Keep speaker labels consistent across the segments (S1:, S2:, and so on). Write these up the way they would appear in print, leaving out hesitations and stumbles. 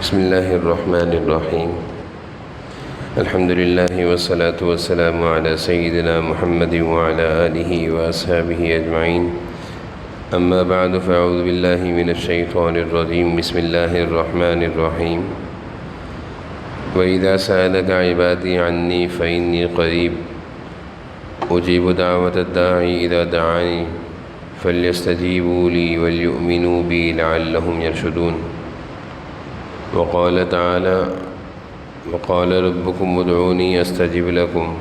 S1: بسم الله الرحمن الرحيم. الحمد لله والصلاة والسلام على سيدنا محمد وعلى آله وأصحابه أجمعين. أما بعد فأعوذ بالله من الشيطان الرجيم. بسم الله الرحمن الرحيم. وإذا سألك عبادي عني فإني قريب أجيب دعوة الداعي إذا دعاني فليستجيبوا لي وليؤمنوا بي لعلهم يرشدون. وقال تعالى: وقال ربكم ادعوني أستجب لكم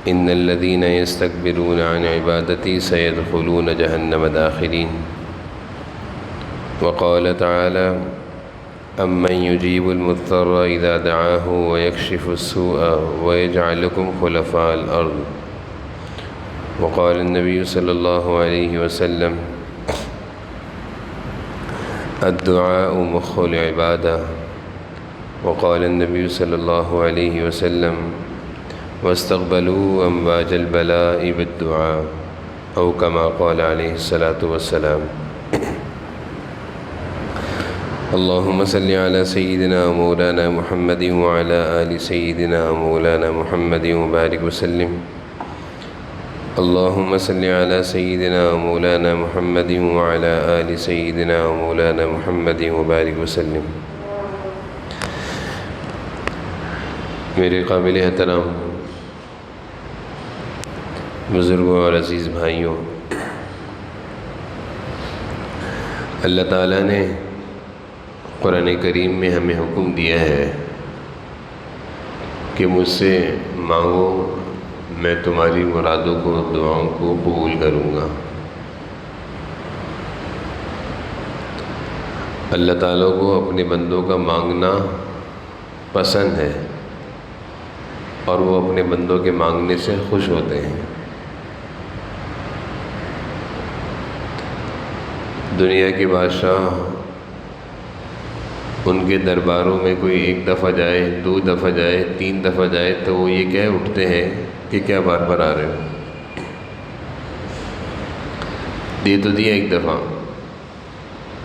S1: إن الذين يستكبرون عن عبادتي سيدخلون جهنم داخرين. وقال تعالى: أمن يجيب المضطر إذا دعاه ويكشف السوء ويجعلكم خلفاء الأرض. وقال النبي صلى الله عليه وسلم: الدعاء مخ العبادة. وقال النبي صلى الله عليه وسلم: واستقبلوا أمواج البلاء بالدعاء، أو كما قال عليه الصلاة والسلام. اللهم صل على سيدنا مولانا محمد وعلى آل سيدنا مولانا محمد وبارك وسلم. اللهم صل على سيدنا مولانا محمد وعلى آل سيدنا مولانا محمد وبارك وسلم. میرے قابل احترام بزرگوں اور عزیز بھائیوں، اللہ تعالیٰ نے قرآن کریم میں ہمیں حکم دیا ہے کہ مجھ سے مانگو، میں تمہاری مرادوں کو، دعاؤں کو قبول کروں گا۔ اللہ تعالیٰ کو اپنے بندوں کا مانگنا پسند ہے اور وہ اپنے بندوں کے مانگنے سے خوش ہوتے ہیں۔ دنیا کے بادشاہ ان کے درباروں میں کوئی ایک دفعہ جائے، 2 دفعہ جائے، 3 دفعہ جائے تو وہ یہ کہہ اٹھتے ہیں کہ کیا بار بار آ رہے ہو؟ دے تو دیا ایک دفعہ،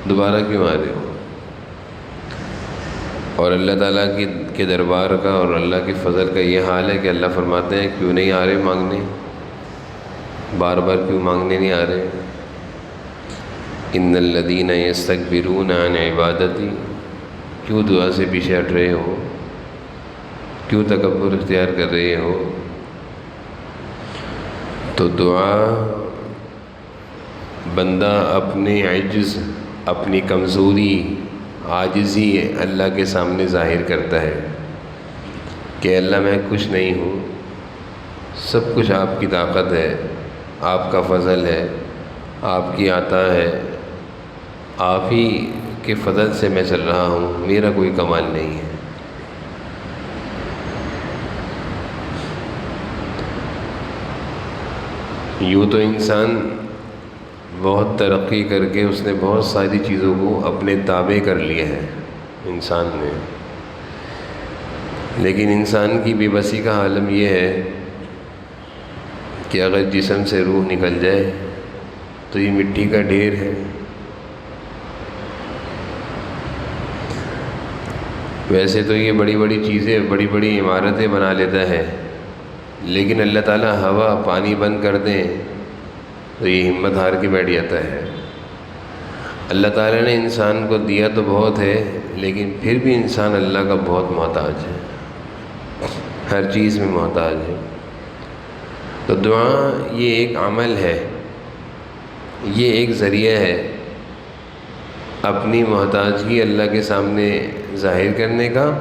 S1: دوبارہ کیوں آ رہے ہو؟ اور اللہ تعالیٰ کے دربار کا اور اللہ کے فضل کا یہ حال ہے کہ اللہ فرماتے ہیں کیوں نہیں آ رہے مانگنے، بار بار کیوں مانگنے نہیں آ رہے؟ ان الذین یستکبرون عن عبادتی، کیوں دعا سے پیچھے ہٹ رہے ہو؟ کیوں تکبر اختیار کر رہے ہو؟ تو دعا بندہ اپنے عجز، اپنی کمزوری، عاجزی اللہ کے سامنے ظاہر کرتا ہے کہ اللہ میں کچھ نہیں ہوں، سب کچھ آپ کی طاقت ہے، آپ کا فضل ہے، آپ کی عطا ہے، آپ ہی کے فضل سے میں چل رہا ہوں، میرا کوئی کمال نہیں ہے۔ یوں تو انسان بہت ترقی کر کے اس نے بہت ساری چیزوں کو اپنے تابع کر لیا ہے انسان نے، لیکن انسان کی بے بسی کا عالم یہ ہے کہ اگر جسم سے روح نکل جائے تو یہ مٹی کا ڈھیر ہے۔ ویسے تو یہ بڑی بڑی چیزیں، بڑی بڑی عمارتیں بنا لیتا ہے، لیکن اللہ تعالیٰ ہوا پانی بند کر دیں تو یہ ہمت ہار کے بیٹھ جاتا ہے۔ اللہ تعالیٰ نے انسان کو دیا تو بہت ہے، لیکن پھر بھی انسان اللہ کا بہت محتاج ہے، ہر چیز میں محتاج ہے۔ تو دعا یہ ایک عمل ہے، یہ ایک ذریعہ ہے اپنی محتاجگی اللہ کے سامنے ظاہر کرنے کا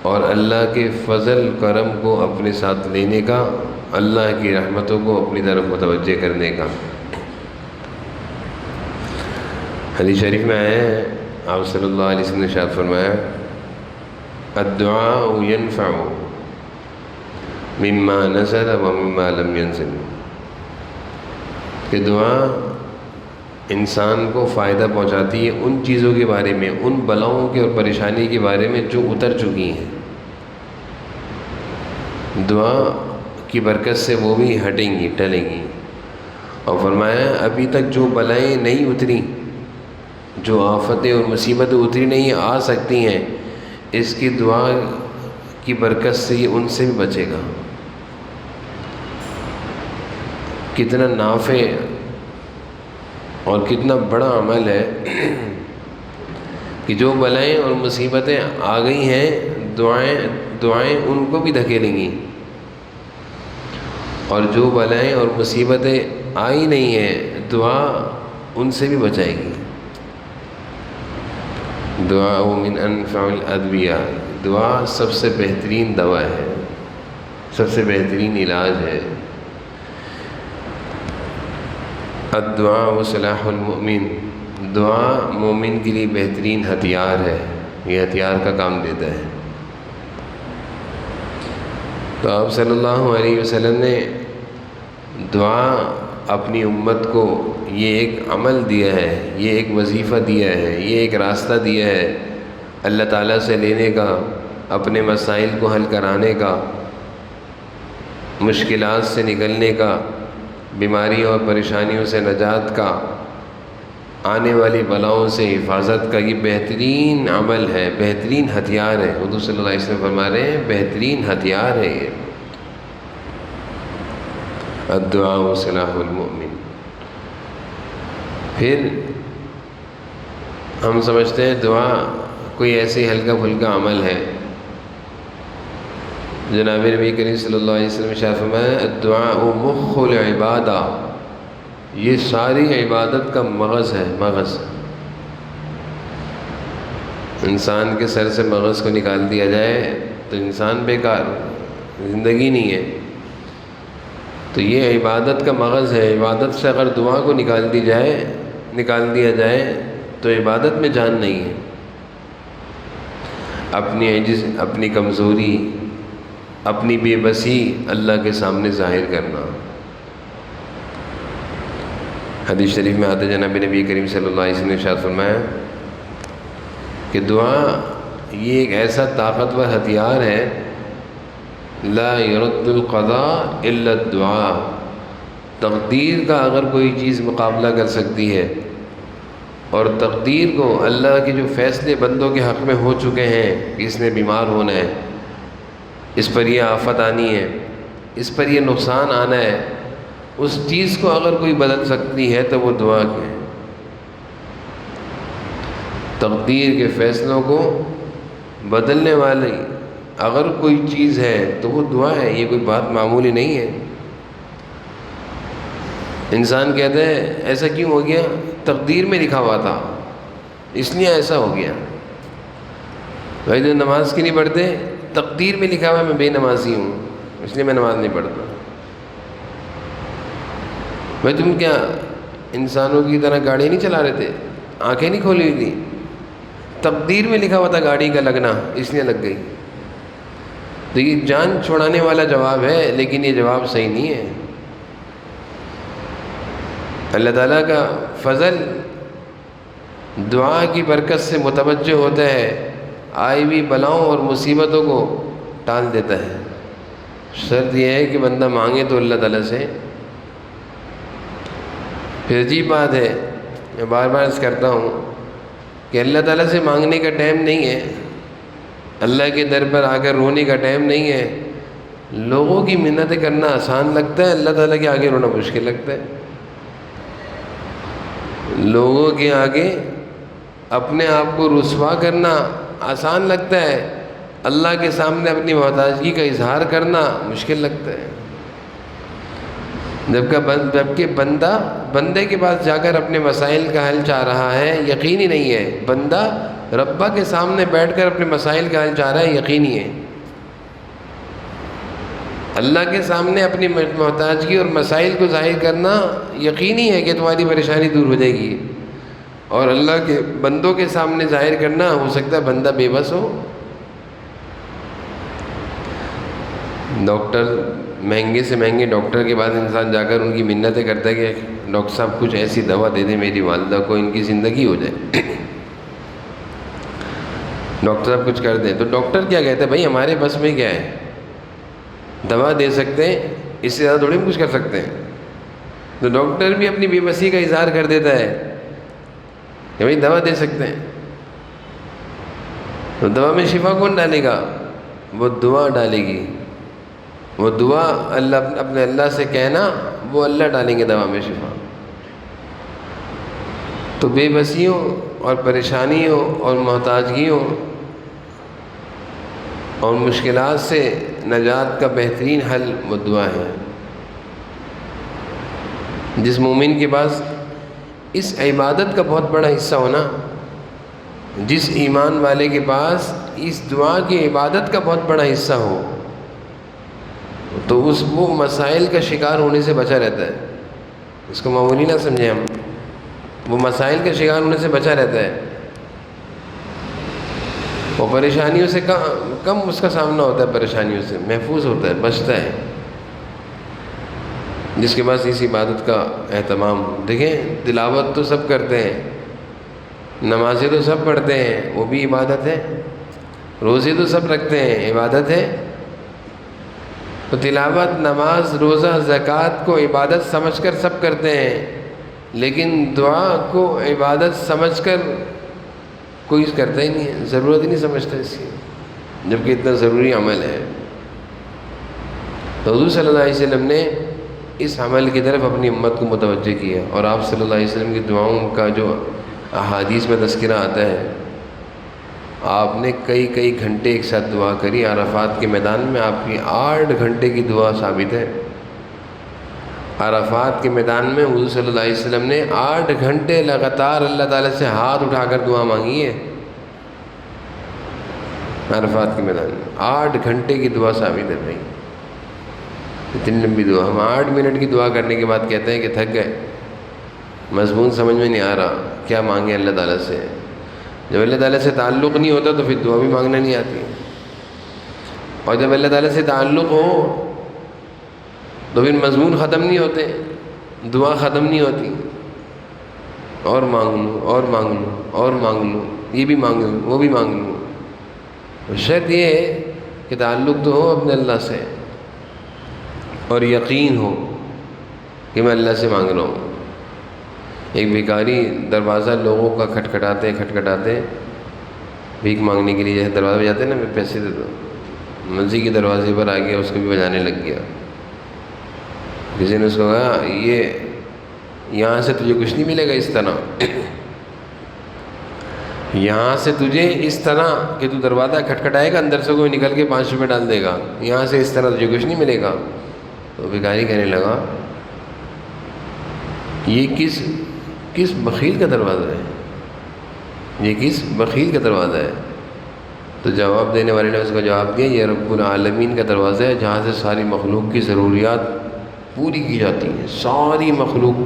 S1: اور اللہ کے فضل کرم کو اپنے ساتھ لینے کا، اللہ کی رحمتوں کو اپنی طرف متوجہ کرنے کا۔ حدیث شریف میں آیا ہے، آپ صلی اللہ علیہ وسلم نے ارشاد فرمایا: الدعاء ينفع مما نزل ومما لم ينزل، کہ دعا انسان کو فائدہ پہنچاتی ہے ان چیزوں کے بارے میں، ان بلاؤں کے اور پریشانی کے بارے میں جو اتر چکی ہیں۔ دعا کی برکت سے وہ بھی ہٹیں گی، ٹلیں گی۔ اور فرمایا ابھی تک جو بلائیں نہیں اتری جو آفتیں اور مصیبتیں اتری نہیں آ سکتی ہیں، اس کی دعا کی برکت سے یہ ان سے بھی بچے گا۔ کتنا نافع اور کتنا بڑا عمل ہے کہ جو بلائیں اور مصیبتیں آ گئی ہیں، دعائیں ان کو بھی دھکیلیں گی، اور جو بلائیں اور مصیبتیں آئی نہیں ہیں، دعا ان سے بھی بچائے گی۔ دعا من انفع الادویہ، دعا سب سے بہترین دوا ہے، سب سے بہترین علاج ہے۔ الدعاء سلاح المؤمن، دعا مومن کے لیے بہترین ہتھیار ہے، یہ ہتھیار کا کام دیتا ہے۔ تو آپ صلی اللہ علیہ وسلم نے دعا اپنی امت کو یہ ایک عمل دیا ہے، یہ ایک وظیفہ دیا ہے، یہ ایک راستہ دیا ہے اللہ تعالیٰ سے لینے کا، اپنے مسائل کو حل کرانے کا، مشکلات سے نکلنے کا، بیماریوں اور پریشانیوں سے نجات کا، آنے والی بلاؤں سے حفاظت کا۔ یہ بہترین عمل ہے، بہترین ہتھیار ہے۔ حضور صلی اللہ علیہ وسلم فرما رہے ہیں بہترین ہتھیار ہے یہ۔ الدعاء سلاح المؤمن۔ پھر ہم سمجھتے ہیں دعا کوئی ایسے ہلکا پھلکا عمل ہے۔ جناب نبی کریم صلی اللہ علیہ وسلم ارشاد فرمایا الدعاء مخ العبادہ، یہ ساری عبادت کا مغز ہے، مغز۔ انسان کے سر سے مغز کو نکال دیا جائے تو انسان بیکار، زندگی نہیں ہے۔ تو یہ عبادت کا مغز ہے۔ عبادت سے اگر دعا کو نکال دیا جائے تو عبادت میں جان نہیں ہے۔ اپنی عجز، اپنی کمزوری، اپنی بے بسی اللہ کے سامنے ظاہر کرنا۔ حدیث شریف میں آتے جناب نبی کریم صلی اللہ علیہ وسلم نے ارشاد فرمایا کہ دعا یہ ایک ایسا طاقتور ہتھیار ہے، لا يرد القضاء الا الدعاء، تقدیر کا اگر کوئی چیز مقابلہ کر سکتی ہے، اور تقدیر کو، اللہ کے جو فیصلے بندوں کے حق میں ہو چکے ہیں کہ اس نے بیمار ہونا ہے، اس پر یہ آفت آنی ہے، اس پر یہ نقصان آنا ہے، اس چیز کو اگر کوئی بدل سکتی ہے تو وہ دعا ہے۔ تقدیر کے فیصلوں کو بدلنے والی اگر کوئی چیز ہے تو وہ دعا ہے۔ یہ کوئی بات معمولی نہیں ہے۔ انسان کہتا ہے ایسا کیوں ہو گیا؟ تقدیر میں لکھا ہوا تھا اس لیے ایسا ہو گیا۔ بھائی جو نماز کی نہیں پڑھتے، تقدیر میں لکھا ہوا ہے میں بے نمازی ہوں اس لیے میں نماز نہیں پڑھتا۔ بھائی تم کیا انسانوں کی طرح گاڑی نہیں چلا رہے تھے؟ آنکھیں نہیں کھولی ہوئی تھی؟ تقدیر میں لکھا ہوا تھا گاڑی کا لگنا، اس لیے لگ گئی۔ تو یہ جان چھوڑانے والا جواب ہے، لیکن یہ جواب صحیح نہیں ہے۔ اللہ تعالیٰ کا فضل دعا کی برکت سے متوجہ ہوتا ہے، آئی ہوئی بلاؤں اور مصیبتوں کو ٹال دیتا ہے۔ شرط یہ ہے کہ بندہ مانگے تو اللہ تعالیٰ سے۔ پھر عجیب بات ہے، میں بار بار عرض کرتا ہوں کہ اللہ تعالیٰ سے مانگنے کا ٹائم نہیں ہے، اللہ کے در پر آ کر رونے کا ٹائم نہیں ہے۔ لوگوں کی منتیں کرنا آسان لگتا ہے، اللہ تعالیٰ کے آگے رونا مشکل لگتا ہے۔ لوگوں کے آگے اپنے آپ کو رسوا کرنا آسان لگتا ہے، اللہ کے سامنے اپنی محتاجگی کا اظہار کرنا مشکل لگتا ہے۔ جبکہ بندے کے پاس جا کر اپنے مسائل کا حل چاہ رہا ہے، یقینی نہیں ہے۔ بندہ ربا کے سامنے بیٹھ کر اپنے مسائل کا حل چاہ رہا ہے، یقینی ہے۔ اللہ کے سامنے اپنی محتاجگی اور مسائل کو ظاہر کرنا یقینی ہے کہ تمہاری پریشانی دور ہو جائے گی، اور اللہ کے بندوں کے سامنے ظاہر کرنا ہو سکتا ہے بندہ بے بس ہو۔ ڈاکٹر، مہنگے سے مہنگے ڈاکٹر کے بعد انسان جا کر ان کی منتیں کرتا ہے کہ ڈاکٹر صاحب کچھ ایسی دوا دے دیں میری والدہ کو، ان کی زندگی ہو جائے۔ ڈاکٹر صاحب کچھ کر دیں تو ڈاکٹر کیا کہتا ہے؟ بھائی ہمارے بس میں کیا ہے، دوا دے سکتے ہیں، اس سے زیادہ تھوڑی ہم کچھ کر سکتے ہیں۔ تو ڈاکٹر بھی اپنی بے بسی کا اظہار کر دیتا ہے کہ بھائی دوا دے سکتے ہیں، تو دوا میں شفا کون ڈالے گا؟ وہ دعا ڈالے گی، وہ دعا اللہ اپنے اللہ سے کہنا، وہ اللہ ڈالیں گے دوا میں شفا۔ تو بے بسیوں اور پریشانیوں اور محتاجگیوں اور مشکلات سے نجات کا بہترین حل وہ دعا ہے۔ جس مومن کے پاس اس عبادت کا بہت بڑا حصہ ہونا، جس ایمان والے کے پاس اس دعا کی عبادت کا بہت بڑا حصہ ہو، تو وہ مسائل کا شکار ہونے سے بچا رہتا ہے۔ اس کو معمولی نہ سمجھیں ہم، وہ مسائل کے شکار ہونے سے بچا رہتا ہے، وہ پریشانیوں سے کم اس کا سامنا ہوتا ہے، پریشانیوں سے محفوظ ہوتا ہے، بچتا ہے، جس کے پاس اس عبادت کا اہتمام۔ دیکھیں تلاوت تو سب کرتے ہیں، نمازیں تو سب پڑھتے ہیں، وہ بھی عبادت ہے، روزے تو سب رکھتے ہیں، عبادت ہے۔ تو تلاوت، نماز، روزہ، زکوٰۃ کو عبادت سمجھ کر سب کرتے ہیں، لیکن دعا کو عبادت سمجھ کر کوئی کرتا ہی نہیں ہے، ضرورت ہی نہیں سمجھتا اس کی، جبکہ اتنا ضروری عمل ہے۔ تو حضور صلی اللہ علیہ وسلم نے اس عمل کی طرف اپنی امت کو متوجہ کیا، اور آپ صلی اللہ علیہ وسلم کی دعاؤں کا جو احادیث میں تذکرہ آتا ہے، آپ نے کئی گھنٹے ایک ساتھ دعا کری۔ عرفات کے میدان میں آپ کی 8 گھنٹے کی دعا ثابت ہے۔ عرفات کے میدان میں حضور صلی اللہ علیہ وسلم نے 8 گھنٹے لگاتار اللہ تعالیٰ سے ہاتھ اٹھا کر دعا مانگی ہے۔ عرفات کے میدان میں 8 گھنٹے کی دعا ثابت ہے بھائی، اتنی لمبی دعا۔ ہم 8 منٹ کی دعا کرنے کے بعد کہتے ہیں کہ تھک گئے، مضمون سمجھ میں نہیں آ رہا، کیا مانگیں اللہ تعالیٰ سے۔ جب اللہ تعالیٰ سے تعلق نہیں ہوتا تو پھر دعا بھی مانگنا نہیں آتی، اور جب اللہ تعالیٰ سے تعلق ہو تو پھر مضمون ختم نہیں ہوتے، دعا ختم نہیں ہوتی، اور مانگ لوں اور مانگ لوں اور مانگ لوں، یہ بھی مانگ لوں وہ بھی مانگ لوں۔ شرط یہ ہے کہ تعلق تو ہو اپنے اللہ سے، اور یقین ہو کہ میں اللہ سے مانگ رہا ہوں۔ ایک بھکاری دروازہ لوگوں کا کھٹکھٹاتے بھیک مانگنے کے لیے، جیسے دروازہ بجاتے ہیں نا، میں پیسے دے دو، مسجد کے دروازے پر آ گیا، اس کو بھی بجانے لگ گیا۔ کسی نے اس کو کہا یہاں سے تجھے کچھ نہیں ملے گا، اس طرح یہاں سے تجھے اس طرح کہ تو دروازہ کھٹکھٹائے گا، اندر سے کوئی نکل کے 5 روپے ڈال دے گا، یہاں سے اس طرح تجھے کچھ نہیں ملے گا۔ تو بھکاری کہنے لگا یہ کس بخیل کا دروازہ ہے، یہ کس بخیل کا دروازہ ہے؟ تو جواب دینے والے نے اس کو جواب دیا، یہ رب العالمین کا دروازہ ہے، جہاں سے ساری مخلوق کی ضروریات پوری کی جاتی ہیں، ساری مخلوق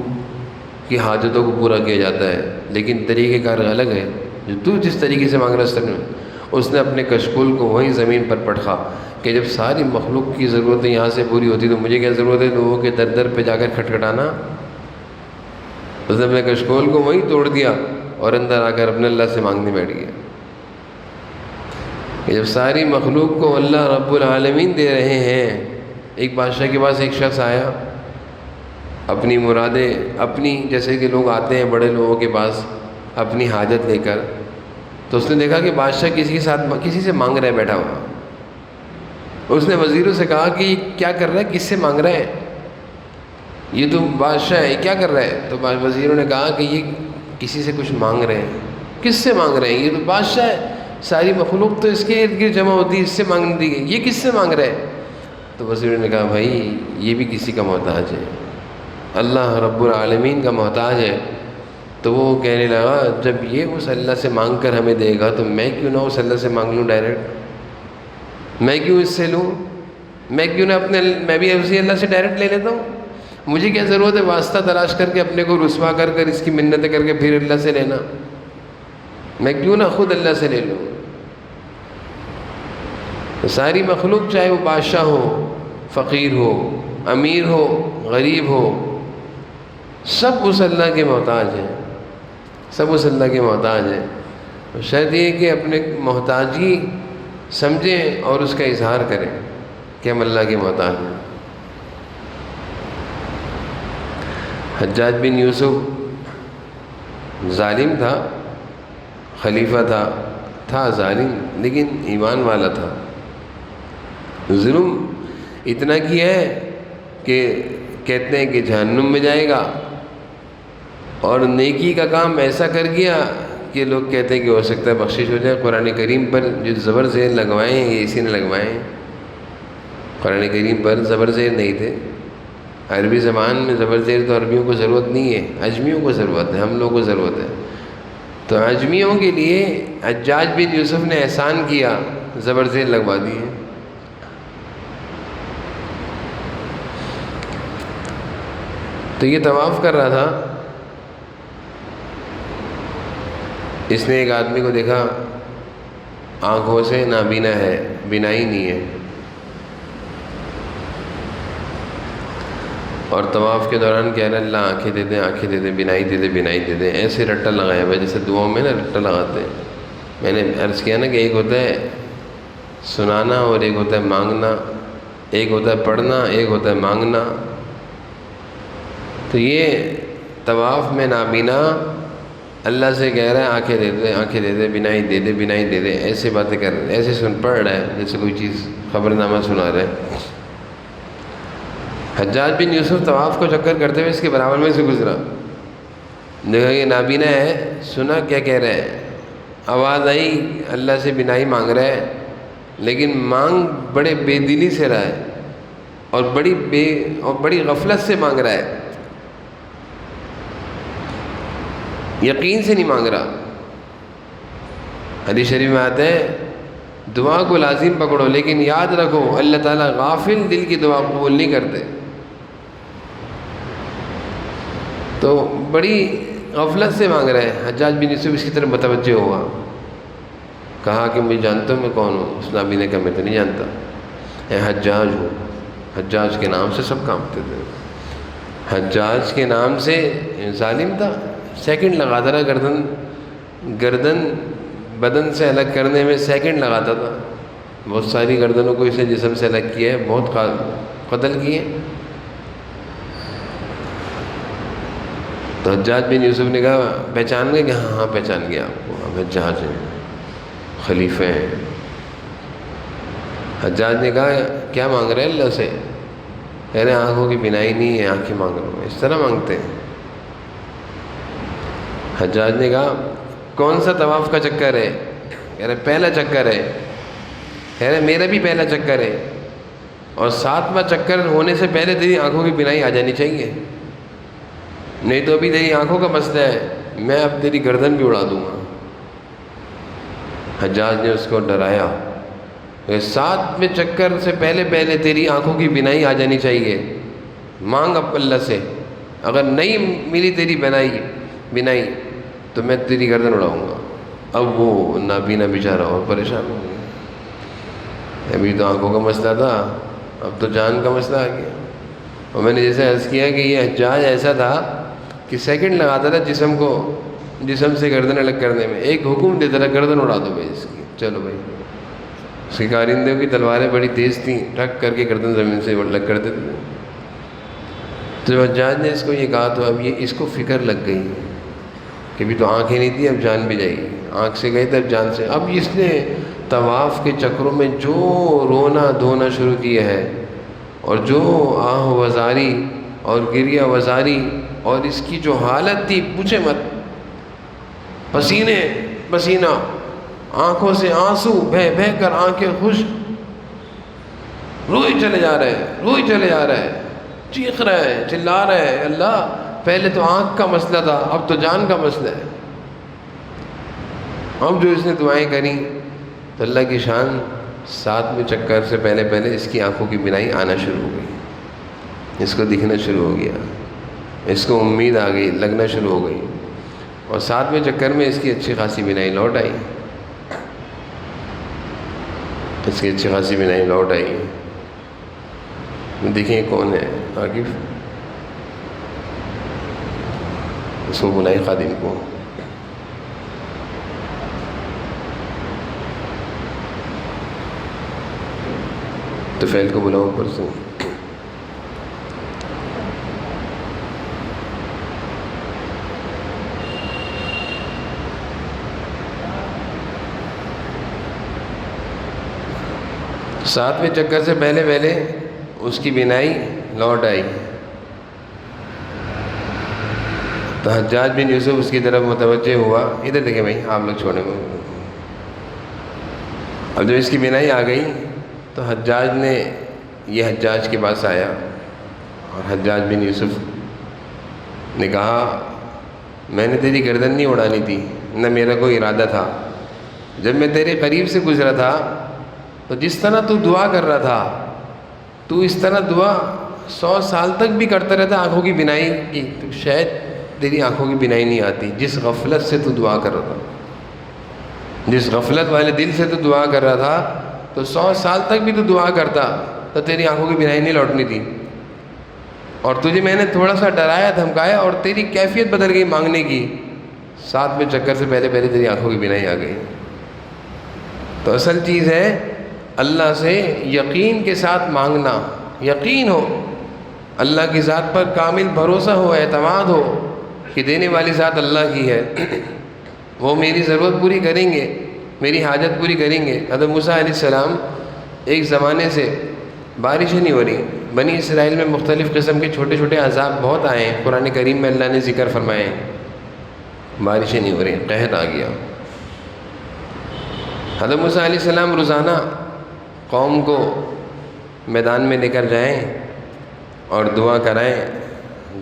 S1: کی حاجتوں کو پورا کیا جاتا ہے، لیکن طریقہ کار الگ ہے۔ جو تو جس طریقے سے مانگ رہا ہے، اس نے اپنے کشکول کو وہیں زمین پر پٹخا کہ جب ساری مخلوق کی ضرورتیں یہاں سے پوری ہوتی تو مجھے کیا ضرورت ہے لوگوں کے در پہ جا کر کھٹکھٹانا؟ اس نے اپنے کشکول کو وہیں توڑ دیا اور اندر آ کر اپنے اللہ سے مانگنے بیٹھ گیا کہ جب ساری مخلوق کو اللہ رب العالمین دے رہے ہیں۔ ایک بادشاہ کے پاس ایک شخص آیا، اپنی مرادیں، اپنی جیسے کہ لوگ آتے ہیں بڑے لوگوں کے پاس اپنی حاجت لے کر، تو اس نے دیکھا کہ بادشاہ کسی سے مانگ رہا ہے بیٹھا ہوا۔ اس نے وزیروں سے کہا کہ یہ کیا کر رہا ہے، کس سے مانگ رہا ہے، یہ تو بادشاہ ہے، کیا کر رہا ہے؟ تو وزیروں نے کہا کہ یہ کسی سے کچھ مانگ رہے ہیں۔ کس سے مانگ رہے ہیں؟ یہ تو بادشاہ ہے، ساری مخلوق تو اس کے ارد گرد جمع ہوتی ہے، اس سے مانگنے دی گئی، یہ کس سے مانگ رہے ہیں؟ تو وزیروں نے کہا بھائی یہ بھی کسی کا محتاج ہے، اللہ رب العالمین کا محتاج ہے۔ تو وہ کہنے لگا جب یہ اس اللہ سے مانگ کر ہمیں دے گا تو میں کیوں نہ اس اللہ سے مانگ لوں ڈائریکٹ، میں کیوں اس سے لوں، میں کیوں نہ میں بھی اسی اللہ سے ڈائریکٹ لے لیتا ہوں۔ مجھے کیا ضرورت ہے واسطہ تلاش کر کے اپنے کو رسوا کر کر اس کی منتیں کر کے پھر اللہ سے لینا، میں کیوں نہ خود اللہ سے لے لوں۔ ساری مخلوق چاہے وہ بادشاہ ہو، فقیر ہو، امیر ہو، غریب ہو، سب اس اللہ کے محتاج ہیں، سب اس اللہ کے محتاج ہیں۔ شاید یہ کہ اپنے محتاجی سمجھیں اور اس کا اظہار کریں کہ ہم اللہ کے محتاج ہیں۔ حجاج بن یوسف ظالم تھا، خلیفہ تھا ظالم لیکن ایمان والا تھا. ظلم اتنا کیا ہے کہ کہتے ہیں کہ جہنم میں جائے گا، اور نیکی کا کام ایسا کر گیا کہ لوگ کہتے ہیں کہ ہو سکتا ہے بخشش ہو جائے. قرآن کریم پر جو زبر زیر لگوائے ہیں یہ اسی نے لگوائے ہیں. قرآن کریم پر زبر زیر نہیں تھے. عربی زبان میں زبر زیر تو عربیوں کو ضرورت نہیں ہے، عجمیوں کو ضرورت ہے، ہم لوگوں کو ضرورت ہے. تو عجمیوں کے لیے حجاج بن یوسف نے احسان کیا، زبر زیر لگوا دی ہے. تو یہ طواف کر رہا تھا، اس نے ایک آدمی کو دیکھا آنکھوں سے نابینا ہے، بینائی نہیں ہے، اور طواف کے دوران کہہ رہا ہے اللہ آنکھیں دے دے، آنکھیں دے دے، بینائی دے دے، بینائی دے دے. ایسے رٹا لگایا ہوا جیسے دعاؤں میں نا رٹا لگاتے ہیں. میں نے عرض کیا نا کہ ایک ہوتا ہے سنانا اور ایک ہوتا ہے مانگنا، ایک ہوتا ہے پڑھنا، ایک ہوتا ہے مانگنا. تو یہ طواف میں نابینا اللہ سے کہہ رہا ہے آنکھیں دے دے، آنکھیں دے دے، بینائی دے دے، بینائی دے دے. ایسے باتیں کر رہے ہیں، ایسے پڑھ رہا ہے جیسے کوئی چیز خبر نامہ سنا رہا ہے. حجاج بن یوسف طواف کو چکر کرتے ہوئے اس کے برابر میں سے گزرا، دیکھا یہ نابینا ہے، سنا کیا کہہ رہا ہے، آواز آئی اللہ سے بینائی مانگ رہا ہے، لیکن مانگ بڑے بے دلی سے رہا ہے اور بڑی غفلت سے مانگ رہا ہے، یقین سے نہیں مانگ رہا. حدیث شریف میں آتا ہے دعا کو لازم پکڑو لیکن یاد رکھو اللہ تعالیٰ غافل دل کی دعا قبول نہیں کرتے. تو بڑی غفلت سے مانگ رہے ہیں. حجاج بن یوسف اس کی طرف متوجہ ہوا، کہا کہ میں جانتا ہوں میں کون ہوں. اس نابینا کا میں تو نہیں جانتا، میں حجاج ہوں. حجاج کے نام سے سب کانپتے تھے. حجاج کے نام سے ظالم تھا، سیکنڈ لگاتا رہا، گردن بدن سے الگ کرنے میں سیکنڈ لگاتا تھا. بہت ساری گردنوں کو اسے جسم سے الگ کیا ہے، بہت قتل کیے. تو حجاج بن یوسف نے کہا پہچان گئے کہ ہاں پہچان گیا آپ کو، آپ حجاج ہیں، خلیفہ ہیں. حجاج نے کہا کیا مانگ رہے ہیں اللہ سے؟ کہہ رہے آنکھوں کی بینائی نہیں ہے، آنکھیں مانگ رہا ہوں. اس طرح مانگتے ہیں. حجاج نے کہا کون سا طواف کا چکر ہے؟ کہہ رہے پہلا چکر ہے. کہہ رہے میرا بھی پہلا چکر ہے، اور 7واں چکر ہونے سے پہلے تیری آنکھوں کی بینائی آ جانی چاہیے، نہیں تو ابھی تیری آنکھوں کا مسئلہ ہے، میں اب تیری گردن بھی اڑا دوں گا. حجاج نے اس کو ڈرایا کہ 7ویں چکر سے پہلے تیری آنکھوں کی بینائی آ جانی چاہیے، مانگ اب اللہ سے، اگر نہیں ملی تیری بینائی تو میں تیری گردن اڑاؤں گا. اب وہ نابینا بیچارہ اور پریشان ہو گیا. ابھی تو آنکھوں کا مسئلہ تھا، اب تو جان کا مسئلہ آ گیا. اور میں نے جیسے عرض کیا کہ یہ حجاج ایسا تھا کہ سیکنڈ لگاتا تھا جسم سے گردن الگ کرنے میں. ایک حکم دیتا تھا گردن اڑا دو بھائی اس کی، چلو بھائی. اس کی کارندوں کی تلواریں بڑی تیز تھیں، ٹھک کر کے گردن زمین سے الگ کر دیتے تھے. تو حجاج نے اس کو یہ کہا تو اب اس کو فکر لگ گئی کہ بھی تو آنکھیں نہیں تھی، اب جان بھی جائے گی. آنکھ سے گئی تو اب جان سے. اب اس نے طواف کے چکروں میں جو رونا دھونا شروع کیا ہے، اور جو آہ وزاری اور گریہ وزاری، اور اس کی جو حالت تھی پوچھے مت. پسینہ، آنکھوں سے آنسو بہہ کر آنکھیں خشک، روئی چلے جا رہے ہیں، چیخ رہے ہیں، چلا رہے ہیں اللہ پہلے تو آنکھ کا مسئلہ تھا، اب تو جان کا مسئلہ ہے. اب جو اس نے دعائیں کریں تو اللہ کی شان 7ویں چکر سے پہلے اس کی آنکھوں کی بینائی آنا شروع ہو گئی، اس کو دکھنا شروع ہو گیا، اس کو امید آ گئی، لگنا شروع ہو گئی. اور 7ویں چکر میں اس کی اچھی خاصی بینائی لوٹ آئی. دیکھیں کون ہے عاقف، اس کو بلائے خادم کو. تو فعل کو بلاؤ پرسوں. 7ویں چکر سے پہلے پہلے اس کی بینائی لوٹ آئی، تو حجاج بن یوسف اس کی طرف متوجہ ہوا، ادھر دیکھیں بھائی آپ لوگ چھوڑیں گے۔ اب جب اس کی بینائی آ گئی تو حجاج نے یہ حجاج کے پاس آیا، اور حجاج بن یوسف نے کہا میں نے تیری گردن نہیں اڑانی تھی، نہ میرا کوئی ارادہ تھا، جب میں تیرے قریب سے گزرا تھا تو جس طرح تو دعا کر رہا تھا تو اس طرح دعا 100 سال تک بھی کرتا رہتا آنکھوں کی بینائی کی، تو شاید تیری آنکھوں کی بینائی نہیں آتی، جس غفلت سے تو دعا کر رہا تھا، جس غفلت والے دل سے تو دعا کر رہا تھا، تو 100 سال تک بھی تو دعا کرتا تو تیری آنکھوں کی بینائی نہیں لوٹنی تھی، اور تجھے میں نے تھوڑا سا ڈرایا دھمکایا اور تیری کیفیت بدل گئی مانگنے کی، 7ویں چکر سے پہلے پہلے تیری آنکھوں کی بینائی آ گئی۔ تو اصل چیز ہے اللہ سے یقین کے ساتھ مانگنا، یقین ہو، اللہ کی ذات پر کامل بھروسہ ہو، اعتماد ہو کہ دینے والی ذات اللہ کی ہے، وہ میری ضرورت پوری کریں گے، میری حاجت پوری کریں گے۔ حضرت موسیٰ علیہ السلام ایک زمانے سے بارشیں نہیں ہو رہی، بنی اسرائیل میں مختلف قسم کے چھوٹے چھوٹے عذاب بہت آئے ہیں، قرآن کریم میں اللہ نے ذکر فرمائے ہیں، بارشیں نہیں ہو رہی، قحط آ گیا۔ حضرت موسیٰ علیہ السلام روزانہ قوم کو میدان میں لے کر جائیں اور دعا کرائیں،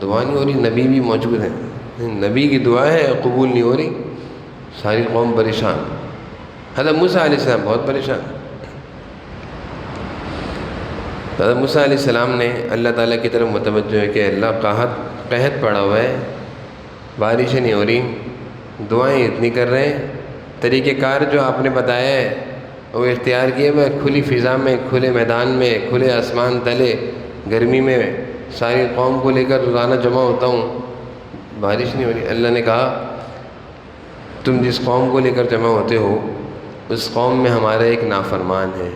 S1: دعا نہیں ہو رہی، نبی بھی موجود ہیں، نبی کی دعا ہے قبول نہیں ہو رہی، ساری قوم پریشان، حضرت موسیٰ علیہ السلام بہت پریشان۔ حضرت موسیٰ علیہ السلام نے اللہ تعالیٰ کی طرف متوجہ ہے کہ اللہ قحط پڑا ہوا ہے، بارشیں نہیں ہو رہی، دعائیں اتنی کر رہے ہیں، طریقہ کار جو آپ نے بتایا ہے وہ اختیار کیے، میں کھلی فضا میں، کھلے میدان میں، کھلے آسمان تلے، گرمی میں ساری قوم کو لے کر روزانہ جمع ہوتا ہوں، بارش نہیں ہو رہی۔ اللہ نے کہا تم جس قوم کو لے کر جمع ہوتے ہو اس قوم میں ہمارا ایک نافرمان ہے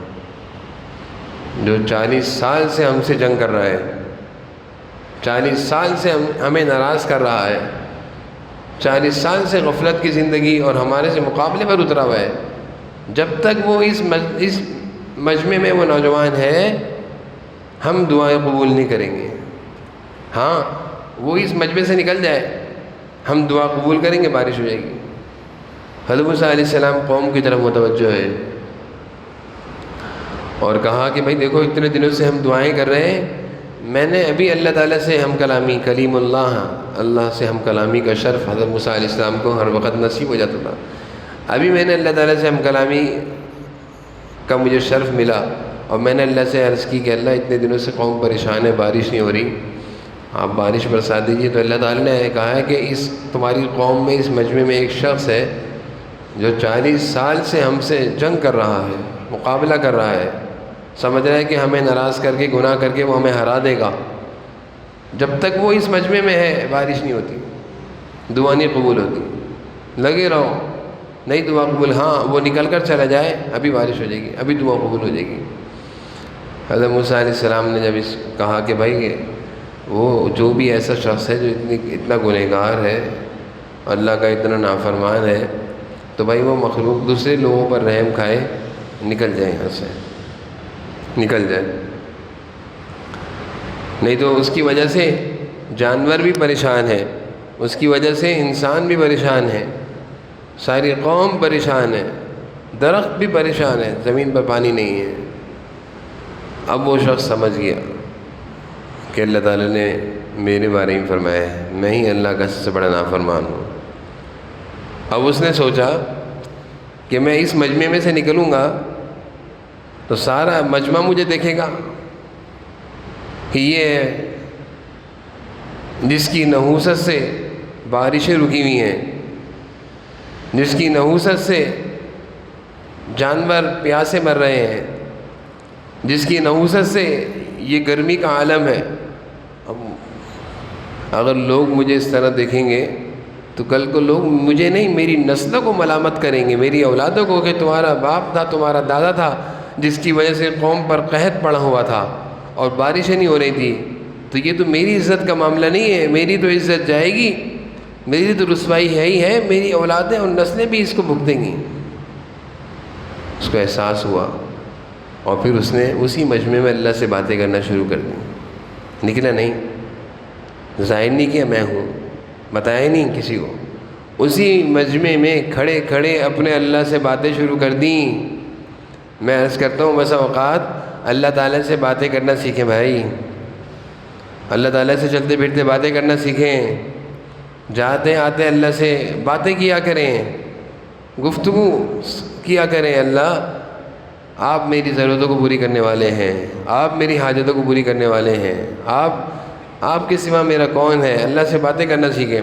S1: جو 40 سال سے ہم سے جنگ کر رہا ہے، 40 سال سے ہمیں ناراض کر رہا ہے، 40 سال سے غفلت کی زندگی اور ہمارے سے مقابلے پر اترا ہوا ہے، جب تک وہ اس مجمع میں وہ نوجوان ہے ہم دعائیں قبول نہیں کریں گے، ہاں وہ اس مجمع سے نکل جائے ہم دعا قبول کریں گے، بارش ہو جائے گی۔ حضرت موسیٰ علیہ السلام قوم کی طرف متوجہ ہے اور کہا کہ بھائی دیکھو اتنے دنوں سے ہم دعائیں کر رہے ہیں، میں نے ابھی اللہ تعالیٰ سے ہم کلامی، کلیم اللہ سے ہم کلامی کا شرف حضرت موسیٰ علیہ السلام کو ہر وقت نصیب ہو جاتا تھا، ابھی میں نے اللہ تعالیٰ سے ہم کلامی کا مجھے شرف ملا، اور میں نے اللہ سے عرض کی کہ اللہ اتنے دنوں سے قوم پریشان ہے، بارش نہیں ہو رہی، آپ بارش برسا دیجیے۔ تو اللہ تعالیٰ نے کہا ہے کہ اس تمہاری قوم میں اس مجمع میں ایک شخص ہے جو 40 سال سے ہم سے جنگ کر رہا ہے، مقابلہ کر رہا ہے، سمجھ رہا ہے کہ ہمیں ناراض کر کے گناہ کر کے وہ ہمیں ہرا دے گا، جب تک وہ اس مجمع میں ہے بارش نہیں ہوتی، دعا نہیں قبول ہوتی، لگے رہو، نہیں دعا قبول، ہاں وہ نکل کر چلا جائے ابھی بارش ہو جائے گی، ابھی دعا قبول ہو جائے گی۔ حضرت موسیٰ علیہ السلام نے جب کہا کہ بھائی وہ جو بھی ایسا شخص ہے جو اتنا گنہگار ہے، اللہ کا اتنا نافرمان ہے، تو بھائی وہ مخلوق دوسرے لوگوں پر رحم کھائے، نکل جائے یہاں سے، نکل جائے، نہیں تو اس کی وجہ سے جانور بھی پریشان ہے، اس کی وجہ سے انسان بھی پریشان ہے، ساری قوم پریشان ہے، درخت بھی پریشان ہے، زمین پر پانی نہیں ہے۔ اب وہ شخص سمجھ گیا کہ اللہ تعالیٰ نے میرے بارے میں فرمایا ہے، میں ہی اللہ کا سب سے بڑا نافرمان ہوں۔ اب اس نے سوچا کہ میں اس مجمع میں سے نکلوں گا تو سارا مجمع مجھے دیکھے گا کہ یہ جس کی نحوست سے بارشیں رکی ہوئی ہیں، جس کی نحوست سے جانور پیاسے مر رہے ہیں، جس کی نحوست سے یہ گرمی کا عالم ہے، اب اگر لوگ مجھے اس طرح دیکھیں گے تو کل کو لوگ مجھے نہیں میری نسلوں کو ملامت کریں گے، میری اولادوں کو، کہ تمہارا باپ تھا، تمہارا دادا تھا جس کی وجہ سے قوم پر قحط پڑا ہوا تھا اور بارشیں نہیں ہو رہی تھی، تو یہ تو میری عزت کا معاملہ نہیں ہے، میری تو عزت جائے گی، میری تو رسوائی ہے ہی ہے، میری اولادیں اور نسلیں بھی اس کو بھگتیں گی۔ اس کو احساس ہوا اور پھر اس نے اسی مجمع میں اللہ سے باتیں کرنا شروع کر دی. نکلا نہیں، ظاہر نہیں کیا میں ہوں، بتایا ہی نہیں کسی کو. اسی مجمع میں کھڑے کھڑے اپنے اللہ سے باتیں شروع کر دیں. میں عرض کرتا ہوں بسا اوقات اللہ تعالیٰ سے باتیں کرنا سیکھیں بھائی، اللہ تعالیٰ سے چلتے پھرتے باتیں کرنا سیکھیں. جاتے آتے اللہ سے باتیں کیا کریں، گفتگو کیا کریں. اللہ آپ میری ضرورتوں کو پوری کرنے والے ہیں، آپ میری حاجتوں کو پوری کرنے والے ہیں، آپ کے سوا میرا کون ہے. اللہ سے باتیں کرنا سیکھیں.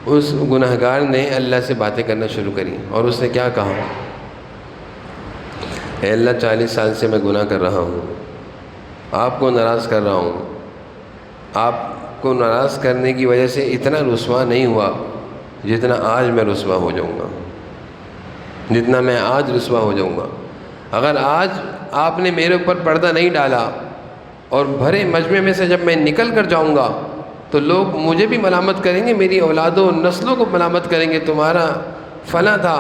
S1: اس گناہگار نے اللہ سے باتیں کرنا شروع کری اور اس نے کیا کہا؟ اے اللہ 40 سال سے میں گناہ کر رہا ہوں، آپ کو ناراض کر رہا ہوں. آپ کو ناراض کرنے کی وجہ سے اتنا رسوا نہیں ہوا جتنا آج میں رسوا ہو جاؤں گا، جتنا میں آج رسوا ہو جاؤں گا. اگر آج آپ نے میرے اوپر پردہ نہیں ڈالا اور بھرے مجمع میں سے جب میں نکل کر جاؤں گا تو لوگ مجھے بھی ملامت کریں گے، میری اولادوں نسلوں کو ملامت کریں گے، تمہارا فلاں تھا،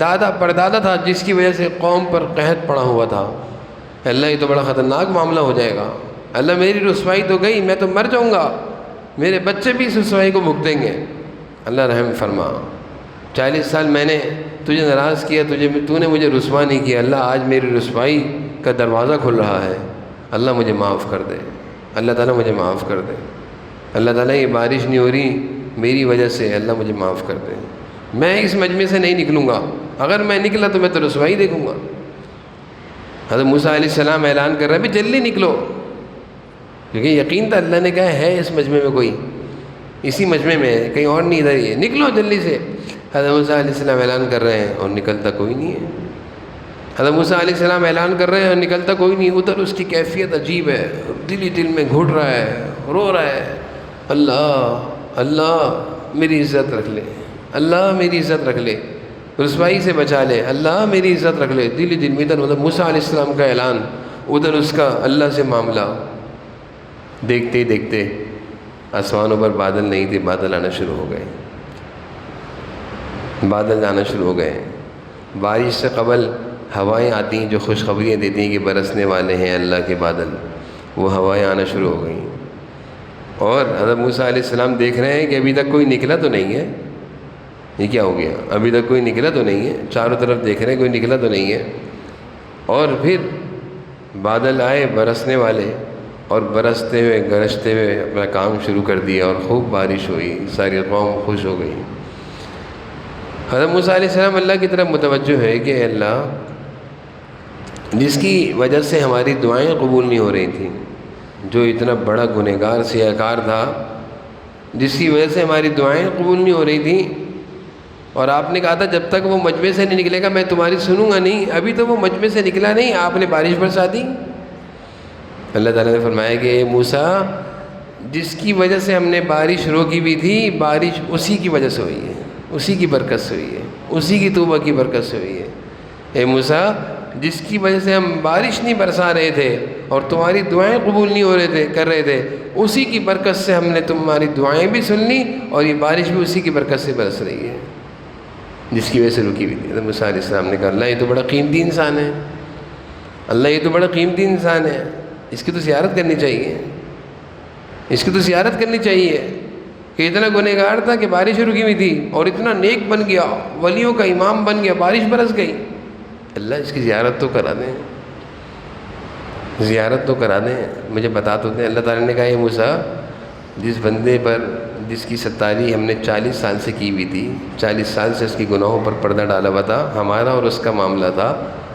S1: دادا پردادا تھا جس کی وجہ سے قوم پر قحط پڑا ہوا تھا. اللہ یہ تو بڑا خطرناک معاملہ ہو جائے گا. اللہ میری رسوائی تو گئی، میں تو مر جاؤں گا، میرے بچے بھی اس رسوائی کو بھگتیں گے. اللہ رحم فرما. 40 سال میں نے تجھے ناراض کیا، تو نے مجھے رسوا نہیں کیا. اللہ آج میری رسوائی کا دروازہ کھل رہا ہے، اللہ مجھے معاف کر دے. اللہ تعالیٰ مجھے معاف کر دے. اللہ تعالیٰ یہ بارش نہیں ہو رہی میری وجہ سے، اللہ مجھے معاف کر دے. میں اس مجمع سے نہیں نکلوں گا، اگر میں نکلا تو میں تو رسوائی دیکھوں گا. حضرت موسیٰ علیہ السلام اعلان کر رہے ہیں بھی جلدی نکلو، کیونکہ یقین تھا اللہ نے کہا ہے اس مجمع میں کوئی، اسی مجمع میں کہیں اور نہیں، ادھر ہی نکلو جلدی سے. حضرت موسیٰ علیہ السلام اعلان کر رہے ہیں اور نکلتا کوئی نہیں ہے. حضرت موسیٰ علیہ السلام اعلان کر رہے ہیں اور نکلتا کوئی نہیں. ادھر اس کی کیفیت عجیب ہے، دل ہی دل میں گھٹ رہا ہے، رو رہا ہے، اللہ اللہ میری عزت رکھ لے، اللہ میری عزت رکھ لے، رسوائی سے بچا لے، اللہ میری عزت رکھ لے. دل ہی دل میں ادھر موسیٰ علیہ السلام کا اعلان، ادھر اس کا اللہ سے معاملہ. دیکھتے ہی دیکھتے آسمانوں پر بادل نہیں تھے، بادل آنا شروع ہو گئے، بادل آنا شروع ہو گئے. بارش سے قبل ہوائیں آتی ہیں جو خوشخبریاں دیتی ہیں کہ برسنے والے ہیں اللہ کے بادل، وہ ہوائیں آنا شروع ہو گئیں. اور حضرت موسیٰ علیہ السلام دیکھ رہے ہیں کہ ابھی تک کوئی نکلا تو نہیں ہے. یہ کیا ہو گیا؟ ابھی تک کوئی نکلا تو نہیں ہے. چاروں طرف دیکھ رہے ہیں کوئی نکلا تو نہیں ہے. اور پھر بادل آئے برسنے والے، اور برستے ہوئے گرجتے ہوئے اپنا کام شروع کر دیا اور خوب بارش ہوئی، ساری قوم خوش ہو گئی. حضرت موسیٰ علیہ السلام اللہ کی طرف متوجہ ہے کہ اے اللہ، جس کی وجہ سے ہماری دعائیں قبول نہیں ہو رہی تھیں، جو اتنا بڑا گنہگار سیاہکار تھا، جس کی وجہ سے ہماری دعائیں قبول نہیں ہو رہی تھیں، اور آپ نے کہا تھا جب تک وہ مجمع سے نہیں نکلے گا میں تمہاری سنوں گا نہیں. ابھی تو وہ مجمع سے نکلا نہیں، آپ نے بارش برسا دی. اللہ تعالیٰ نے فرمایا کہ اے موسیٰ، جس کی وجہ سے ہم نے بارش روکی بھی تھی، بارش اسی کی وجہ سے ہوئی ہے، اسی کی برکت سے ہوئی ہے، اسی کی توبہ کی برکت سے ہوئی ہے. اے موسیٰ، جس کی وجہ سے ہم بارش نہیں برسا رہے تھے اور تمہاری دعائیں قبول نہیں ہو رہے تھے کر رہے تھے، اسی کی برکت سے ہم نے تمہاری دعائیں بھی سن لی اور یہ بارش بھی اسی کی برکت سے برس رہی ہے جس کی وجہ سے رکی ہوئی تھی. موسیٰ علیہ السلام نے کہا اللہ یہ تو بڑا قیمتی انسان ہے، اللہ یہ تو بڑا قیمتی انسان ہے، اس کی تو زیارت کرنی چاہیے، اس کی تو زیارت کرنی چاہیے کہ اتنا گنہگار تھا کہ بارش رکی ہوئی تھی اور اتنا نیک بن گیا، ولیوں کا امام بن گیا، بارش برس گئی. اللہ اس کی زیارت تو کرا دیں، زیارت تو کرا دیں، مجھے بتا تو دیں. اللہ تعالیٰ نے کہا یہ موسیٰ، جس بندے پر جس کی ستاری ہم نے 40 سال سے کی ہوئی تھی، 40 سال سے اس کی گناہوں پر پردہ ڈالا ہوا تھا، ہمارا اور اس کا معاملہ تھا،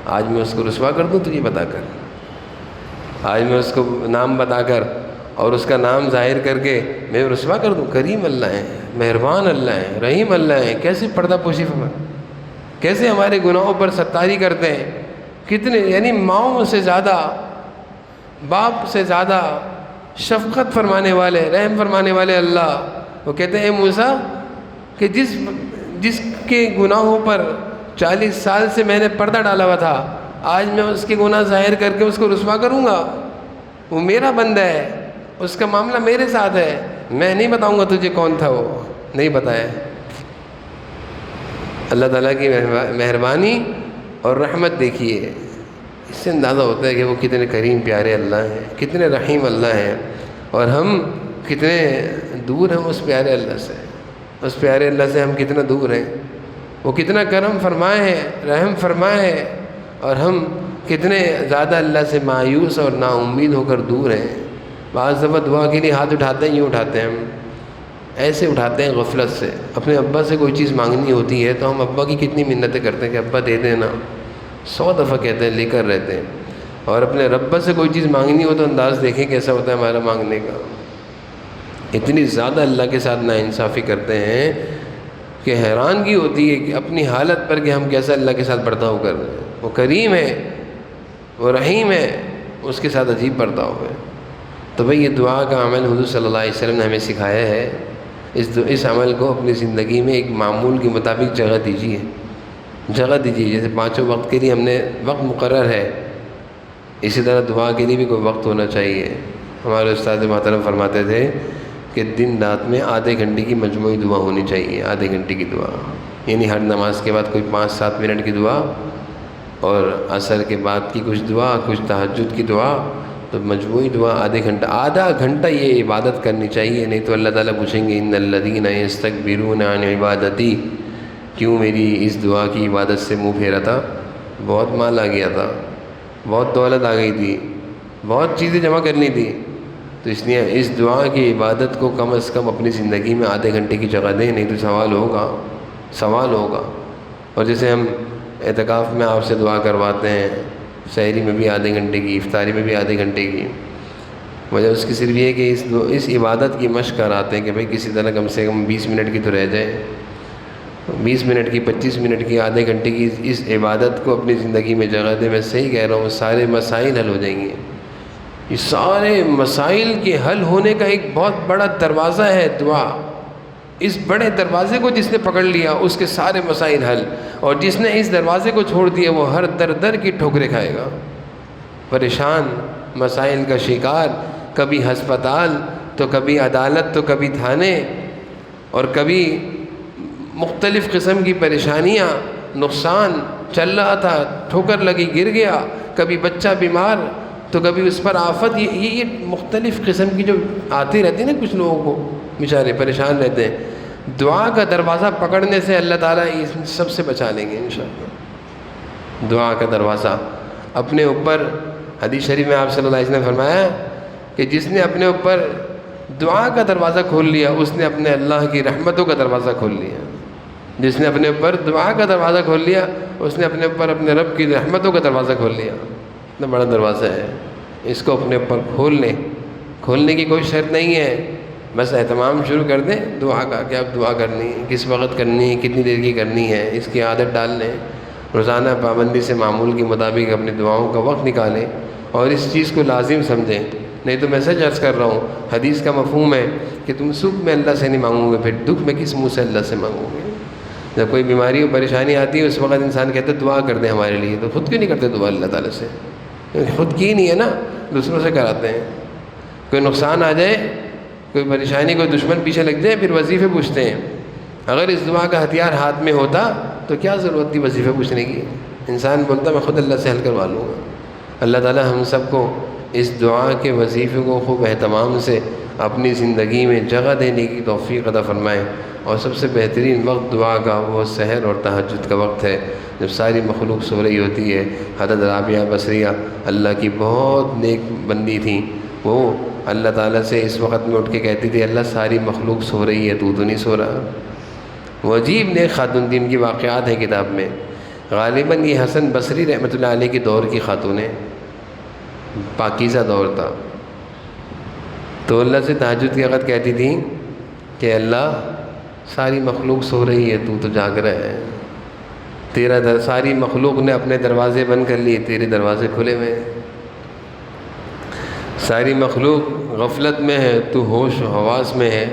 S1: آج میں اس کو رسوا کر دوں تجھے بتا کر، آج میں اس کو نام بتا کر اور اس کا نام ظاہر کر کے میں رسوا کر دوں. کریم اللہ ہے، مہربان اللہ ہے، رحیم اللہ ہے، کیسے پردہ پوشی کیسے ہمارے گناہوں پر ستاری کرتے ہیں. کتنے یعنی ماؤں سے زیادہ، باپ سے زیادہ شفقت فرمانے والے، رحم فرمانے والے اللہ. وہ کہتے ہیں موسیٰ کہ جس کے گناہوں پر 40 سال سے میں نے پردہ ڈالا ہوا تھا، آج میں اس کے گناہ ظاہر کر کے اس کو رسوا کروں گا. وہ میرا بندہ ہے، اس کا معاملہ میرے ساتھ ہے، میں نہیں بتاؤں گا تجھے کون تھا، وہ نہیں بتایا. اللہ تعالیٰ کی مہربانی اور رحمت دیکھیے. اس سے اندازہ ہوتا ہے کہ وہ کتنے کریم پیارے اللہ ہیں، کتنے رحیم اللہ ہیں، اور ہم کتنے دور ہیں اس پیارے اللہ سے۔ اس پیارے اللہ سے ہم کتنا دور ہیں، وہ کتنا کرم فرمائے ہیں، رحم فرمائے ہیں، اور ہم کتنے زیادہ اللہ سے مایوس اور نا امید ہو کر دور ہیں۔ بعض دفعہ دعا کے لیے ہاتھ اٹھاتے ہیں، یوں اٹھاتے ہیں ہم، ایسے اٹھاتے ہیں غفلت سے۔ اپنے ابا سے کوئی چیز مانگنی ہوتی ہے تو ہم ابا کی کتنی منتیں کرتے ہیں کہ ابا دے دینا، 100 دفعہ کہتے ہیں، لے کر رہتے ہیں۔ اور اپنے رب سے کوئی چیز مانگنی ہو تو انداز دیکھیں کیسا ہوتا ہے ہمارا مانگنے کا۔ اتنی زیادہ اللہ کے ساتھ ناانصافی کرتے ہیں کہ حیرانگی ہوتی ہے کہ اپنی حالت پر کہ ہم کیسا اللہ کے ساتھ برتاؤ کر رہے ہیں۔ وہ کریم ہے، وہ رحیم ہے، اس کے ساتھ عجیب برتاؤ ہے۔ تو بھئی یہ دعا کا عمل حضور صلی اللہ علیہ وسلم نے ہمیں سکھایا ہے۔ اس عمل کو اپنی زندگی میں ایک معمول کے مطابق جگہ دیجیے، جگہ دیجیے۔ جیسے 5 وقت کے لیے ہم نے وقت مقرر ہے، اسی طرح دعا کے لیے بھی کوئی وقت ہونا چاہیے۔ ہمارے استاد محترم فرماتے تھے کہ دن رات میں آدھے گھنٹے کی مجموعی دعا ہونی چاہیے، آدھے گھنٹے کی دعا، یعنی ہر نماز کے بعد کوئی 5-7 منٹ کی دعا، اور عصر کے بعد کی کچھ دعا، کچھ تہجد کی دعا، تو مجموعی دعا آدھا گھنٹہ یہ عبادت کرنی چاہیے۔ نہیں تو اللہ تعالیٰ پوچھیں گے ان الذین یستکبرون عن عبادتی، کیوں میری اس دعا کی عبادت سے منہ پھیرا تھا؟ بہت مال آ گیا تھا، بہت دولت آ گئی تھی، بہت چیزیں جمع کرنی تھی، تو اس لیے اس دعا کی عبادت کو کم از کم اپنی زندگی میں آدھے گھنٹے کی جگہ دیں، نہیں تو سوال ہوگا۔ اور جیسے ہم اعتکاف میں آپ سے دعا کرواتے ہیں، سحری میں بھی آدھے گھنٹے کی، افطاری میں بھی آدھے گھنٹے کی، وجہ اس کی صرف یہ ہے کہ اس عبادت کی مشق کراتے ہیں کہ بھئی کسی طرح کم سے کم 20 منٹ کی تو رہ جائے، 20 منٹ کی، 25 منٹ کی، آدھے گھنٹے کی اس عبادت کو اپنی زندگی میں جگہ دیں۔ میں صحیح کہہ رہا ہوں، سارے مسائل حل ہو جائیں گے۔ یہ سارے مسائل کے حل ہونے کا ایک بہت بڑا دروازہ ہے دعا۔ اس بڑے دروازے کو جس نے پکڑ لیا اس کے سارے مسائل حل، اور جس نے اس دروازے کو چھوڑ دیا وہ ہر در کی ٹھوکریں کھائے گا، پریشان، مسائل کا شکار، کبھی ہسپتال تو کبھی عدالت تو کبھی تھانے، اور کبھی مختلف قسم کی پریشانیاں، نقصان چل رہا تھا، ٹھوکر لگی گر گیا، کبھی بچہ بیمار تو کبھی اس پر آفت۔ یہ مختلف قسم کی جو آتی رہتی ہے نا، کچھ لوگوں کو بیچارے پریشان رہتے ہیں، دعا کا دروازہ پکڑنے سے اللہ تعالیٰ ان سب سے بچا لیں گے انشاءاللہ۔ دعا کا دروازہ اپنے اوپر، حدیث شریف میں آپ صلی اللہ علیہ وسلم نے فرمایا کہ جس نے اپنے اوپر دعا کا دروازہ کھول لیا اس نے اپنے اللہ کی رحمتوں کا دروازہ کھول لیا۔ جس نے اپنے اوپر دعا کا دروازہ کھول لیا اس نے اپنے اوپر اپنے رب کی رحمتوں کا دروازہ کھول لیا۔ اتنا بڑا دروازہ ہے، اس کو اپنے اوپر کھول لیں۔ کھولنے کی کوئی شرط نہیں ہے، بس اہتمام شروع کر دیں دعا کا کہ اب دعا کرنی ہے، کس وقت کرنی ہے، کتنی دیر کی کرنی ہے، اس کی عادت ڈال لیں۔ روزانہ پابندی سے معمول کے مطابق اپنی دعاؤں کا وقت نکالیں اور اس چیز کو لازم سمجھیں۔ نہیں تو میں سچ عرض کر رہا ہوں، حدیث کا مفہوم ہے کہ تم سکھ میں اللہ سے نہیں مانگو گے، پھر دکھ میں کس منہ سے اللہ سے مانگو گے؟ جب کوئی بیماری اور پریشانی آتی ہے اس وقت انسان کہتا ہے دعا کر دیں ہمارے لیے، تو خود کیوں نہیں کرتے دعا اللہ تعالیٰ سے؟ خود کی نہیں ہے نا، دوسروں سے کراتے ہیں۔ کوئی نقصان آ جائے، کوئی پریشانی، کوئی دشمن پیچھے لگ جائے، پھر وظیفے پوچھتے ہیں۔ اگر اس دعا کا ہتھیار ہاتھ میں ہوتا تو کیا ضرورت تھی وظیفے پوچھنے کی؟ انسان بولتا میں خود اللہ سے حل کروا لوں گا۔ اللہ تعالیٰ ہم سب کو اس دعا کے وظیفے کو خوب اہتمام سے اپنی زندگی میں جگہ دینے کی توفیق عطا فرمائے۔ اور سب سے بہترین وقت دعا کا وہ سحر اور تہجد کا وقت ہے، جب ساری مخلوق سو رہی ہوتی ہے۔ حضرت رابعہ بصریہ اللہ کی بہت نیک بندی تھیں، وہ اللہ تعالیٰ سے اس وقت میں اٹھ کے کہتی تھی اللہ ساری مخلوق سو رہی ہے، تو نہیں سو رہا۔ وہ عجیب نیک خاتون تھی، ان کی واقعات ہیں کتاب میں۔ غالباً یہ حسن بصری رحمۃ اللہ علیہ کے دور کی خاتون ہیں، پاکیزہ دور تھا۔ تو اللہ سے تہجد کے وقت کہتی تھیں کہ اللہ ساری مخلوق سو رہی ہے، تو جاگ رہا ہے، تیرا ساری مخلوق نے اپنے دروازے بند کر لیے، تیرے دروازے کھلے ہوئے ہیں۔ ساری مخلوق غفلت میں ہے، تو ہوش و حواس میں ہے۔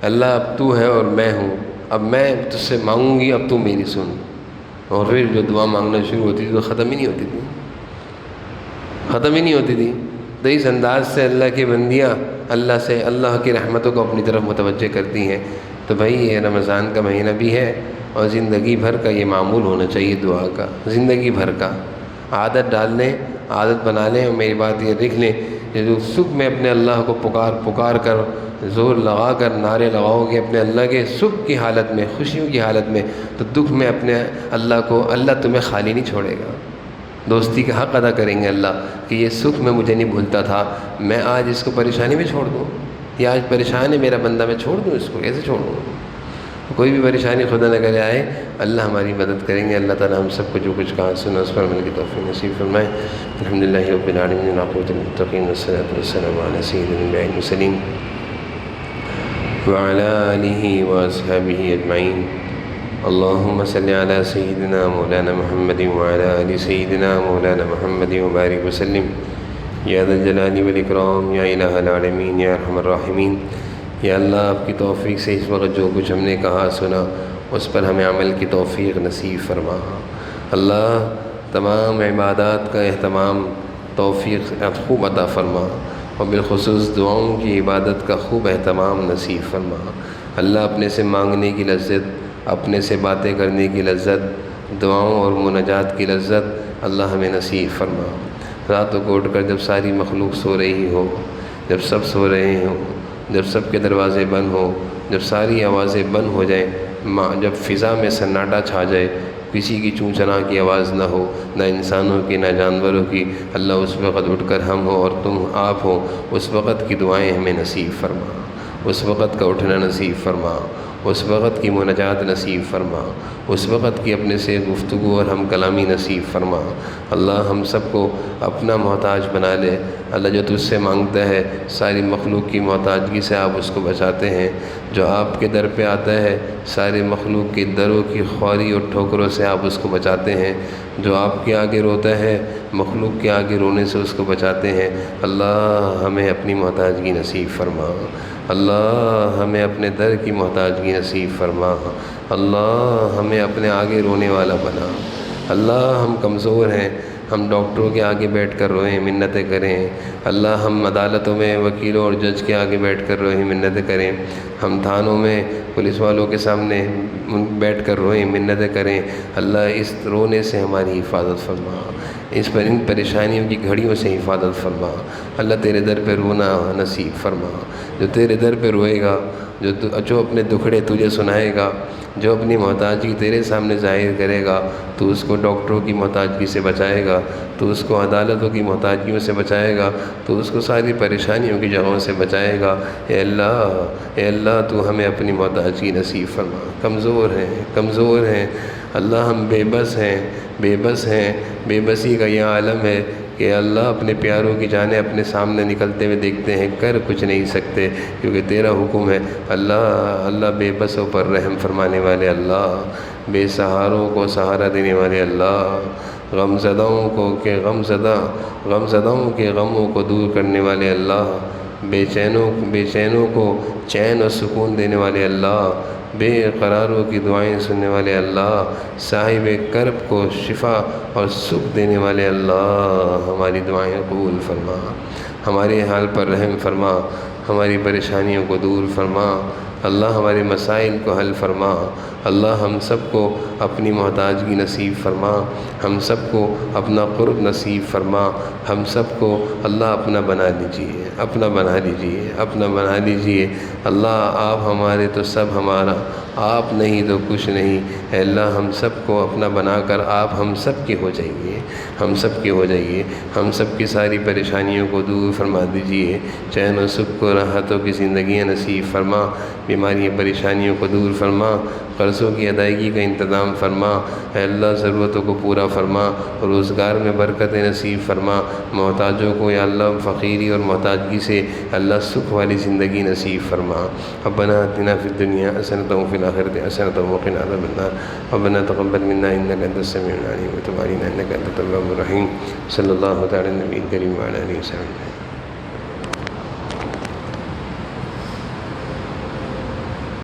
S1: اللہ اب تو ہے اور میں ہوں، اب میں تجھ سے مانگوں گی، اب تو میری سن۔ اور پھر جو دعا مانگنا شروع ہوتی تھی تو ختم ہی نہیں ہوتی تھی، ختم ہی نہیں ہوتی تھی۔ تو اس انداز سے اللہ کی بندیاں اللہ سے اللہ کی رحمتوں کو اپنی طرف متوجہ کرتی ہیں۔ تو بھائی یہ رمضان کا مہینہ بھی ہے اور زندگی بھر کا یہ معمول ہونا چاہیے دعا کا، زندگی بھر کا۔ عادت ڈال لیں، عادت بنا لیں، اور میری بات یہ لکھ لیں کہ جو صبح میں اپنے اللہ کو پکار کر زور لگا کر نعرے لگاؤ گے اپنے اللہ کے صبح کی حالت میں، خوشیوں کی حالت میں، تو دکھ میں اپنے اللہ تمہیں خالی نہیں چھوڑے گا۔ دوستی کا حق ادا کریں گے اللہ کہ یہ سکھ میں مجھے نہیں بھولتا تھا، میں آج اس کو پریشانی میں چھوڑ دوں، یہ آج پریشان ہے میرا بندہ، میں چھوڑ دوں اس کو، کیسے چھوڑوں؟ کوئی بھی پریشانی خدا نہ کرے آئے، اللہ ہماری مدد کریں گے۔ اللہ تعالیٰ ہم سب کو جو کچھ کہا سنا اس پر عمل کی توفیق نصیب فرمائے۔ الحمدللہ رب العالمین والعاقبۃ للمتقین والصلاۃ والسلام علی سیدنا الانبیاء والمرسلین وعلی آلہ واصحابہ اجمعین۔ اللہم صلی علی سیدنا مولانا محمد وعلی آل سیدنا مولانا محمد وبارک وسلم یا ذا الجلال والاکرام یا الہ العالمین یا ارحم الراحمین۔ یا اللہ آپ کی توفیق سے اس وقت جو کچھ ہم نے کہا سنا اس پر ہمیں عمل کی توفیق نصیب فرما۔ اللہ تمام عبادات کا اہتمام توفیق خوب عطا فرما، اور بالخصوص دعاؤں کی عبادت کا خوب اہتمام نصیب فرما۔ اللہ اپنے سے مانگنے کی لذت، اپنے سے باتیں کرنے کی لذت، دعاؤں اور مناجات کی لذت اللہ ہمیں نصیب فرما۔ راتوں کو اٹھ کر جب ساری مخلوق سو رہی ہو، جب سب سو رہے ہوں، جب سب کے دروازے بند ہوں، جب ساری آوازیں بند ہو جائیں، جب فضا میں سناٹا چھا جائے، کسی کی چوں چنا کی آواز نہ ہو، نہ انسانوں کی نہ جانوروں کی، اللہ اس وقت اٹھ کر ہم ہو اور تم آپ ہو، اس وقت کی دعائیں ہمیں نصیب فرما، اس وقت کا اٹھنا نصیب فرما، اس وقت کی مناجات نصیب فرما، اس وقت کی اپنے سے گفتگو اور ہم کلامی نصیب فرما۔ اللہ ہم سب کو اپنا محتاج بنا لے۔ اللہ جو تجھ سے مانگتا ہے ساری مخلوق کی محتاجگی سے آپ اس کو بچاتے ہیں، جو آپ کے در پہ آتا ہے سارے مخلوق کی دروں کی خواری اور ٹھوکروں سے آپ اس کو بچاتے ہیں، جو آپ کے آگے روتا ہے مخلوق کے آگے رونے سے اس کو بچاتے ہیں۔ اللہ ہمیں اپنی محتاجگی نصیب فرما، اللہ ہمیں اپنے در کی محتاجگی نصیب فرما، اللہ ہمیں اپنے آگے رونے والا بنا۔ اللہ ہم کمزور ہیں، ہم ڈاکٹروں کے آگے بیٹھ کر روئیں، منتیں کریں۔ اللہ ہم عدالتوں میں وکیلوں اور جج کے آگے بیٹھ کر روئیں، منتیں کریں۔ ہم تھانوں میں پولیس والوں کے سامنے بیٹھ کر روئیں، منتیں کریں۔ اللہ اس رونے سے ہماری حفاظت فرما، ان پریشانیوں کی گھڑیوں سے حفاظت فرما۔ اللہ تیرے در پہ رونا نصیب فرما۔ جو تیرے در پہ روئے گا، جو اپنے دکھڑے تجھے سنائے گا، جو اپنی محتاجگی تیرے سامنے ظاہر کرے گا، تو اس کو ڈاکٹروں کی محتاجگی سے بچائے گا، تو اس کو عدالتوں کی محتاجگیوں سے بچائے گا، تو اس کو ساری پریشانیوں کی جگہوں سے بچائے گا۔ اے اللہ تو ہمیں اپنی محتاجگی نصیب فرما۔ کمزور ہیں اللہ، ہم بے بس ہیں۔ بے بسی کا یہ عالم ہے کہ اللہ اپنے پیاروں کی جانیں اپنے سامنے نکلتے ہوئے دیکھتے ہیں، کر کچھ نہیں سکتے کیونکہ تیرا حکم ہے۔ اللہ بے بسوں پر رحم فرمانے والے اللہ، بے سہاروں کو سہارا دینے والے اللہ، غم زدوں کے غموں کو دور کرنے والے اللہ، بے چینوں کو چین و سکون دینے والے اللہ، بے قراروں کی دعائیں سننے والے اللہ، صاحب کرب کو شفا اور سکھ دینے والے اللہ، ہماری دعائیں قبول فرما، ہمارے حال پر رحم فرما، ہماری پریشانیوں کو دور فرما، اللہ ہمارے مسائل کو حل فرما۔ اللہ ہم سب کو اپنی محتاجگی نصیب فرما، ہم سب کو اپنا قرب نصیب فرما، ہم سب کو اللہ اپنا بنا لیجیے۔ اللہ آپ ہمارے تو سب ہمارا، آپ نہیں تو کچھ نہیں۔ اے اللہ ہم سب کو اپنا بنا کر آپ ہم سب کے ہو جائیے، ہم سب کی ساری پریشانیوں کو دور فرما دیجیے، چین و سکھ کو راحتوں کی زندگیاں نصیب فرما، بیماریاں پریشانیوں کو دور فرما، قرضوں کی ادائیگی کا انتظام فرما۔ اے اللہ ضرورتوں کو پورا فرما، روزگار میں برکت نصیب فرما، محتاجوں کو یا اللہ فقیری اور محتاجگی سے اللہ سکھ والی زندگی نصیب فرما۔ ربنا آتنا فی الدنیا حسنۃ وفی الآخرۃ حسنۃ وقنا عذاب النار۔ ربنا تقبل منا انک انت السمیع العلیم وتب علینا انک انت التواب الرحیم۔ صلی اللہ تعالی علی النبی الکریم وعلی آلہ وصحبہ۔